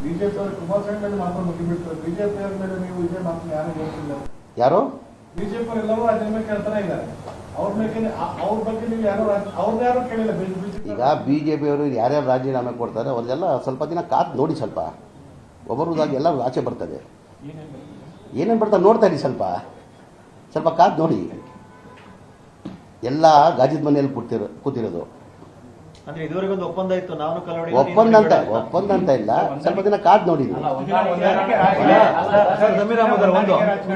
BJP ಅವರು ಕುಮಾರಸ್ವಾಮಿ ಮೇಲೆ ಮಾತ್ರ ಮುಗಿಬಿಟ್ಟು ಬಿಜೆಪಿ ಅವರ ಮೇಲೆ ನೀವು ಇದೇ ಮಾತು ಯಾರು ಹೇಳ್ತಿಲ್ಲ. ಯಾರು ಬಿಜೆಪಿ ಅವರೆಲ್ಲರೂ ರಾಜೀನಾಮೆ ಕೇಳ್ತಾನೆ ಇದ್ದಾರೆ. ಅವ್ರ ಬಗ್ಗೆ ನೀವು ಯಾರು ಕೇಳಿಲ್ಲ. ಈಗ ಬಿಜೆಪಿ ಅವರು ಯಾರ್ಯಾರು ರಾಜೀನಾಮೆ ಕೊಡ್ತಾರೆ ಅವ್ರಿಗೆಲ್ಲ ಸ್ವಲ್ಪ ದಿನ ಕಾದು ನೋಡಿ, ಸ್ವಲ್ಪ ಒಬ್ಬರದಾಗಿ ಎಲ್ಲ ಆಚೆ ಬರ್ತದೆ. ಏನೇನು ಬರ್ತಾರೆ ನೋಡ್ತಾ ಇರಿ, ಸ್ವಲ್ಪ ಕಾದು ನೋಡಿ. ಎಲ್ಲ ಗಾಜಿದ ಮನೆಯಲ್ಲಿ ಕೂತಿರೋದು. ಒಪ್ಪಂದ ಅಂತ ಇಲ್ಲ, ಸ್ವಲ್ಪ ದಿನ ಕಾದ್ ನೋಡಿ.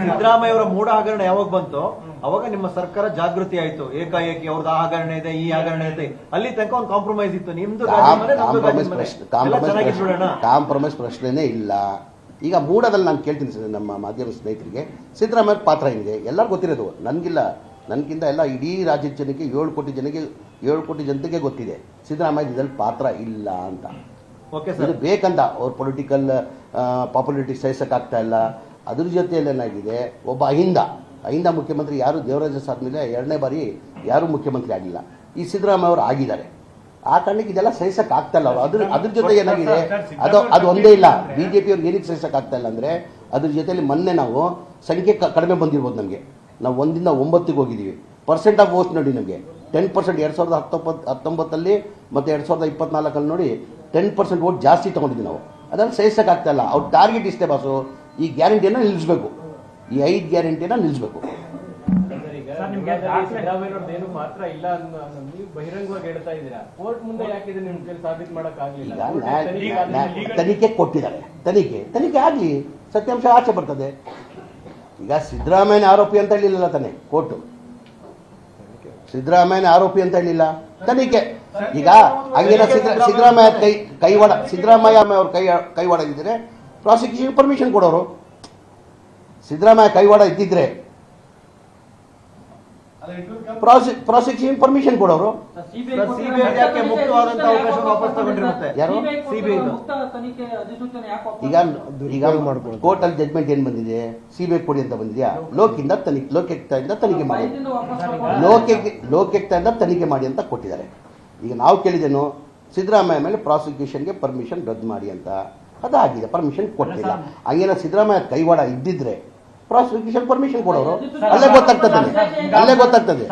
ಸಿದ್ದರಾಮಯ್ಯ ಅವರ ಮೂಢ ಹಗರಣ ಯಾವಾಗ ಬಂತು ಅವಾಗ ನಿಮ್ಮ ಸರ್ಕಾರ ಜಾಗೃತಿ ಆಯ್ತು. ಏಕಾಏಕಿ ಅವ್ರದ್ದು ಆ ಹಗರಣ ಇದೆ, ಈ ಹಗರಣ ಇದೆ, ಅಲ್ಲಿ ತನಕ ಒಂದು ಕಾಂಪ್ರಮೈಸ್ ಇತ್ತು. ನಿಮ್ದು ಕಾಂಪ್ರಮೈಸ್ ಪ್ರಶ್ನೆನೇ ಇಲ್ಲ. ಈಗ ಮೂಡದಲ್ಲಿ ನಾನು ಕೇಳ್ತೀನಿ ಸರ್, ನಮ್ಮ ಮಾಧ್ಯಮ ಸ್ನೇಹಿತರಿಗೆ ಸಿದ್ದರಾಮಯ್ಯ ಪಾತ್ರ ಏನಿದೆ ಎಲ್ಲರಿಗೂ ಗೊತ್ತಿರೋದು. ನನಗಿಂತ ಎಲ್ಲ ಇಡೀ ರಾಜ್ಯದ ಜನಕ್ಕೆ 7 ಕೋಟಿ ಜನತೆಗೆ ಗೊತ್ತಿದೆ ಸಿದ್ದರಾಮಯ್ಯ ಇದ್ರಲ್ಲಿ ಪಾತ್ರ ಇಲ್ಲ ಅಂತ. ಇದು ಬೇಕಂತ ಅವ್ರ ಪೊಲಿಟಿಕಲ್ ಪಾಪ್ಯುಲಾರಿಟಿ ಸಹಿಸಕ್ಕಾಗ್ತಾ ಇಲ್ಲ. ಅದ್ರ ಜೊತೆಯಲ್ಲಿ ಏನಾಗಿದೆ, ಒಬ್ಬ ಅಹಿಂದ ಮುಖ್ಯಮಂತ್ರಿ ಯಾರು ದೇವರಾಜ ಸಾಧ್ಮೇಲೆ 2ನೇ ಬಾರಿ ಯಾರೂ ಮುಖ್ಯಮಂತ್ರಿ ಆಗಿಲ್ಲ. ಈ ಸಿದ್ದರಾಮಯ್ಯ ಅವರು ಆಗಿದ್ದಾರೆ. ಆ ಕಾರಣಕ್ಕೆ ಇದೆಲ್ಲ ಸಹಿಸಕ್ಕಾಗ್ತಾ ಇಲ್ಲ. ಅದ್ರ ಜೊತೆ ಏನಾಗಿದೆ, ಅದು ಒಂದೇ ಇಲ್ಲ. ಬಿಜೆಪಿ ಅವ್ರಿಗೆ ಏನಕ್ಕೆ ಸಹಿಸಕ್ಕಾಗ್ತಾ ಇಲ್ಲ ಅಂದರೆ ಅದ್ರ ಜೊತೆಯಲ್ಲಿ ಮೊನ್ನೆ ನಾವು ಸಂಖ್ಯೆ ಕಡಿಮೆ ಬಂದಿರ್ಬೋದು. ನಮಗೆ ನಾವು 1ರಿಂದ 9ಗೆ ಹೋಗಿದ್ದೀವಿ. ಪರ್ಸೆಂಟ್ ಆಫ್ ವೋಟ್ ನೋಡಿ, ನಮಗೆ 10% 2019 ಮತ್ತು 2024 ನೋಡಿ 10% ವೋಟ್ ಜಾಸ್ತಿ ತೊಗೊಂಡಿದ್ದೀವಿ ನಾವು. ಅದನ್ನು ಸಹಿಸಕ್ಕಾಗ್ತಾ ಇಲ್ಲ. ಅವ್ರ ಟಾರ್ಗೆಟ್ ಇಷ್ಟೇ ಬಾಸು, ಈ ಗ್ಯಾರಂಟಿಯನ್ನು ನಿಲ್ಲಿಸಬೇಕು, ಈ 5 ಗ್ಯಾರಂಟಿಯನ್ನು ನಿಲ್ಲಿಸಬೇಕು. ತನಿಖೆ ಕೊಟ್ಟಿದ್ದಾರೆ, ತನಿಖೆ ಆಗಲಿ, ಸತ್ಯಾಂಶ ಆಚೆ ಬರ್ತದೆ. ಈಗ ಸಿದ್ದರಾಮಯ್ಯನ ಆರೋಪಿ ಅಂತ ಹೇಳಿಲ್ಲ ತಾನೆ ಕೋರ್ಟು, ಸಿದ್ದರಾಮಯ್ಯನ ಆರೋಪಿ ಅಂತ ಹೇಳಿಲ್ಲ, ತನಿಖೆ. ಈಗ ಹಂಗೇನ ಸಿದ್ದರಾಮಯ್ಯ ಅವ್ರ ಕೈವಾಡ ಇದ್ದಿದ್ರೆ ಪ್ರಾಸಿಕ್ಯೂಷನ್ ಪರ್ಮಿಷನ್ ಕೊಡೋರು. ಸಿದ್ದರಾಮಯ್ಯ ಕೈವಾಡ ಇದ್ದಿದ್ರೆ ಪ್ರಾಸಿಕ್ಯೂಷನ್ ಪರ್ಮಿಷನ್ ಕೊಡೋರು. ಈಗ ಕೋರ್ಟ್ ಅಲ್ಲಿ ಜಡ್ಜ್ಮೆಂಟ್ ಏನ್ ಬಂದಿದೆ, ಸಿಬಿಐ ಕೊಡಿ ಅಂತ ಬಂದಿದ್ಯಾ? ಲೋಕಾಯುಕ್ತದಿಂದ ತನಿಖೆ ಮಾಡಿ, ಲೋಕಾಯುಕ್ತದಿಂದ ತನಿಖೆ ಮಾಡಿ ಅಂತ ಕೊಟ್ಟಿದ್ದಾರೆ. ಈಗ ನಾವು ಕೇಳಿದೇನು, ಸಿದ್ದರಾಮಯ್ಯ ಮೇಲೆ ಪ್ರಾಸಿಕ್ಯೂಷನ್ಗೆ ಪರ್ಮಿಷನ್ ರದ್ದು ಮಾಡಿ ಅಂತ. ಅದಾಗಿದೆ, ಪರ್ಮಿಷನ್ ಕೊಟ್ಟಿಲ್ಲ. ಹಂಗೇನ ಸಿದ್ದರಾಮಯ್ಯ ಕೈವಾಡ ಇದ್ದಿದ್ರೆ ಪ್ರಾಸಿಕ್ಯೂಷನ್ ಪರ್ಮಿಷನ್ ಕೊಡೋರು. ಅಲ್ಲೇ ಗೊತ್ತಾಗ್ತದೆ.